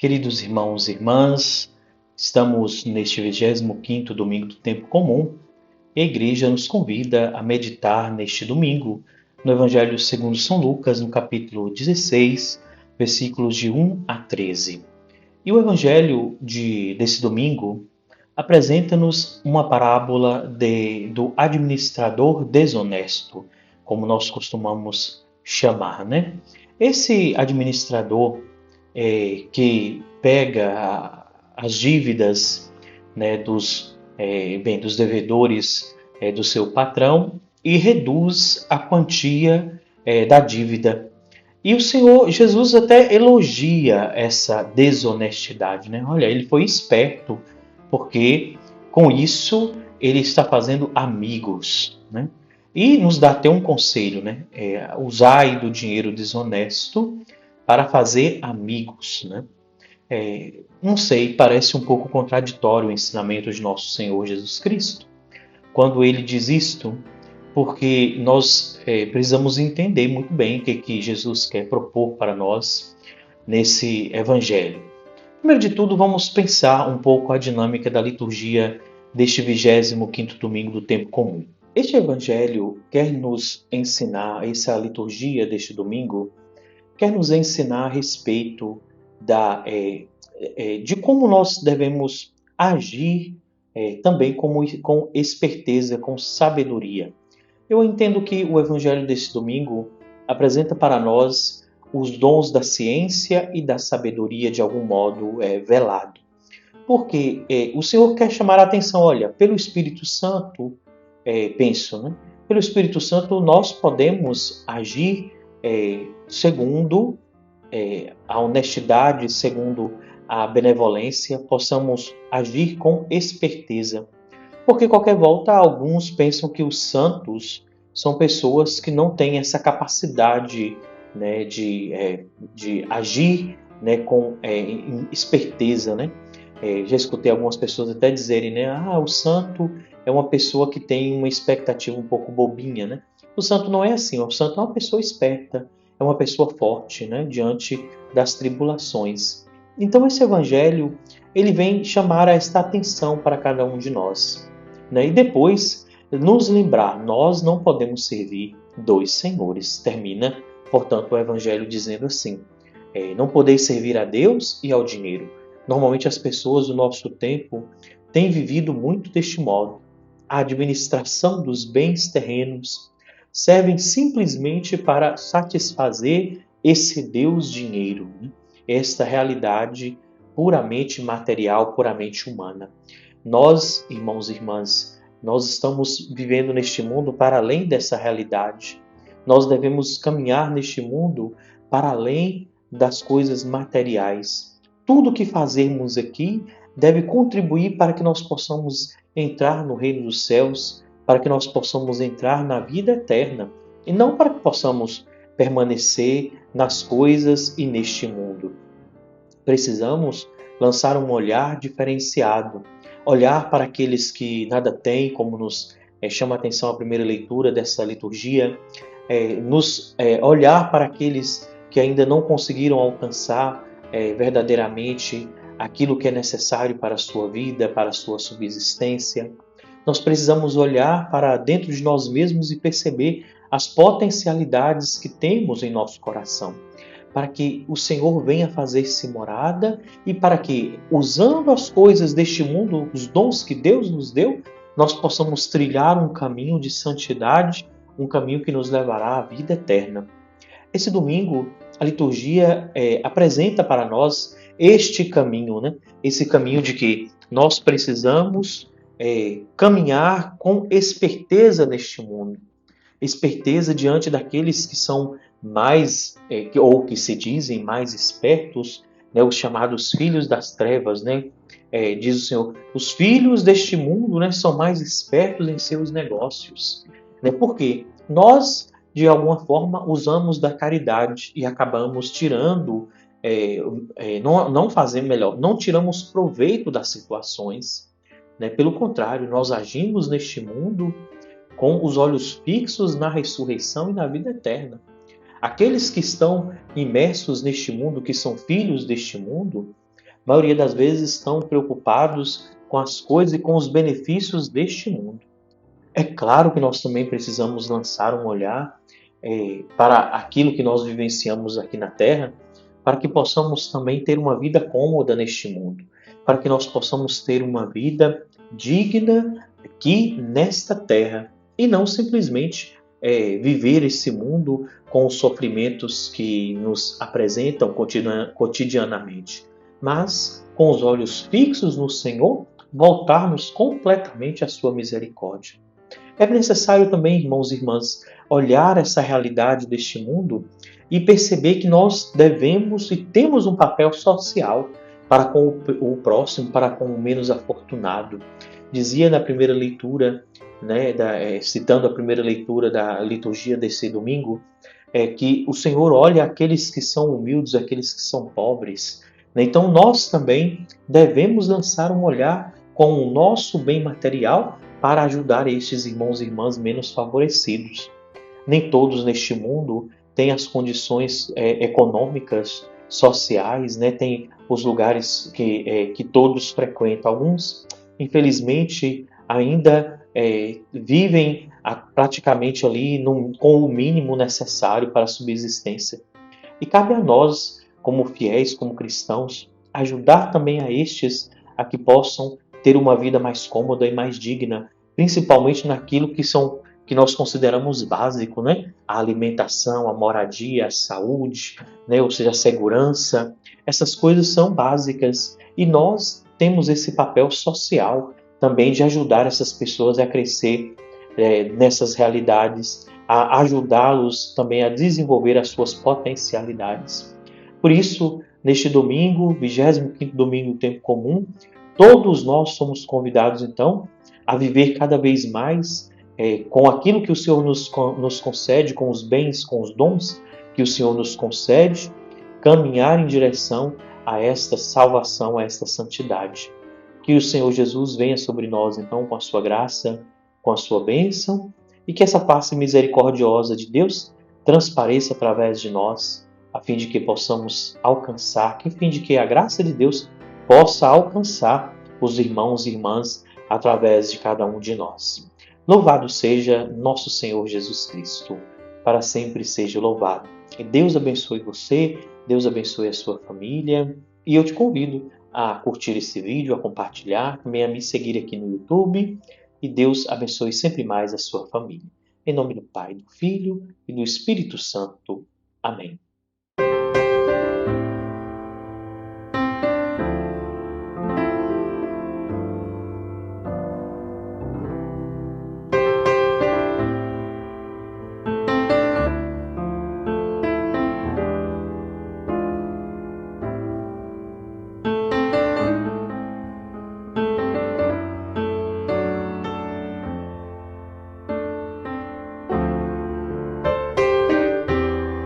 Queridos irmãos e irmãs, estamos neste 25º domingo do tempo comum e a igreja nos convida a meditar neste domingo no Evangelho segundo São Lucas, no capítulo 16, versículos de 1 a 13. E o Evangelho desse domingo apresenta-nos uma parábola do administrador desonesto, como nós costumamos chamar, né? Esse administrador que pega as dívidas, né, dos devedores do seu patrão e reduz a quantia da dívida. E o Senhor Jesus até elogia essa desonestidade, né? Olha, ele foi esperto, porque com isso ele está fazendo amigos, né? E nos dá até um conselho, né? Usai do dinheiro desonesto para fazer amigos, né? Não sei, parece um pouco contraditório o ensinamento de nosso Senhor Jesus Cristo, quando ele diz isto, porque nós precisamos entender muito bem o que Jesus quer propor para nós nesse Evangelho. Primeiro de tudo, vamos pensar um pouco a dinâmica da liturgia deste 25º domingo do tempo comum. Este Evangelho quer nos ensinar, essa liturgia deste domingo, quer nos ensinar a respeito de como nós devemos agir também com esperteza, com sabedoria. Eu entendo que o Evangelho desse domingo apresenta para nós os dons da ciência e da sabedoria de algum modo velado. Porque o Senhor quer chamar a atenção, olha, pelo Espírito Santo, penso, né? Pelo Espírito Santo nós podemos agir segundo a honestidade, segundo a benevolência, possamos agir com esperteza. Porque qualquer volta, alguns pensam que os santos são pessoas que não têm essa capacidade, né, de agir, né, com esperteza, né? Já escutei algumas pessoas até dizerem, né, o santo é uma pessoa que tem uma expectativa um pouco bobinha, né? O santo não é assim, o santo é uma pessoa esperta, é uma pessoa forte, né, diante das tribulações. Então esse evangelho, ele vem chamar esta atenção para cada um de nós, né? E depois nos lembrar, nós não podemos servir dois senhores. Termina, portanto, o evangelho dizendo assim, não podeis servir a Deus e ao dinheiro. Normalmente as pessoas do nosso tempo têm vivido muito deste modo. A administração dos bens terrenos servem simplesmente para satisfazer esse Deus dinheiro, né? Esta realidade puramente material, puramente humana. Nós, irmãos e irmãs, nós estamos vivendo neste mundo para além dessa realidade. Nós devemos caminhar neste mundo para além das coisas materiais. Tudo que fazermos aqui deve contribuir para que nós possamos entrar no reino dos céus, para que nós possamos entrar na vida eterna, e não para que possamos permanecer nas coisas e neste mundo. Precisamos lançar um olhar diferenciado, olhar para aqueles que nada têm, como nos chama a atenção a primeira leitura dessa liturgia, olhar para aqueles que ainda não conseguiram alcançar verdadeiramente aquilo que é necessário para a sua vida, para a sua subsistência. Nós precisamos olhar para dentro de nós mesmos e perceber as potencialidades que temos em nosso coração, para que o Senhor venha fazer-se morada e para que, usando as coisas deste mundo, os dons que Deus nos deu, nós possamos trilhar um caminho de santidade, um caminho que nos levará à vida eterna. Esse domingo, a liturgia apresenta para nós este caminho, né? Esse caminho de que nós precisamos caminhar com esperteza neste mundo. Esperteza diante daqueles que são mais, ou que se dizem mais espertos, né? Os chamados filhos das trevas, né? Diz o Senhor, os filhos deste mundo, né, são mais espertos em seus negócios. Né? Por quê? Nós, de alguma forma, usamos da caridade e acabamos tirando, não fazemos melhor, não tiramos proveito das situações. Né? Pelo contrário, nós agimos neste mundo com os olhos fixos na ressurreição e na vida eterna. Aqueles que estão imersos neste mundo, que são filhos deste mundo, A maioria das vezes estão preocupados com as coisas e com os benefícios deste mundo. É claro que nós também precisamos lançar um olhar para aquilo que nós vivenciamos aqui na Terra, para que possamos também ter uma vida cômoda neste mundo, para que nós possamos ter uma vida digna aqui nesta Terra e não simplesmente viver esse mundo com os sofrimentos que nos apresentam cotidianamente, mas com os olhos fixos no Senhor, voltarmos completamente à sua misericórdia. É necessário também, irmãos e irmãs, olhar essa realidade deste mundo e perceber que nós devemos e temos um papel social para com o próximo, para com o menos afortunado. Dizia na primeira leitura, né, citando a primeira leitura da liturgia desse domingo, que o Senhor olha aqueles que são humildes, aqueles que são pobres. Então nós também devemos lançar um olhar com o nosso bem material para ajudar estes irmãos e irmãs menos favorecidos. Nem todos neste mundo têm as condições econômicas, sociais, né? Tem os lugares que todos frequentam. Alguns, infelizmente, ainda vivem praticamente ali com o mínimo necessário para a subsistência. E cabe a nós, como fiéis, como cristãos, ajudar também a estes a que possam ter uma vida mais cômoda e mais digna, principalmente naquilo que nós consideramos básico, né? A alimentação, a moradia, a saúde, né? Ou seja, a segurança. Essas coisas são básicas e nós temos esse papel social também de ajudar essas pessoas a crescer nessas realidades, a ajudá-los também a desenvolver as suas potencialidades. Por isso, neste domingo, 25º domingo do tempo comum, todos nós somos convidados, então, a viver cada vez mais com aquilo que o Senhor nos concede, com os bens, com os dons que o Senhor nos concede, caminhar em direção a esta salvação, a esta santidade. Que o Senhor Jesus venha sobre nós, então, com a sua graça, com a sua bênção, e que essa face misericordiosa de Deus transpareça através de nós, a fim de que possamos alcançar, a fim de que a graça de Deus possa alcançar os irmãos e irmãs através de cada um de nós. Louvado seja nosso Senhor Jesus Cristo, para sempre seja louvado. Que Deus abençoe você, Deus abençoe a sua família, e eu te convido a curtir esse vídeo, a compartilhar, também a me seguir aqui no YouTube, e Deus abençoe sempre mais a sua família. Em nome do Pai, do Filho e do Espírito Santo. Amém.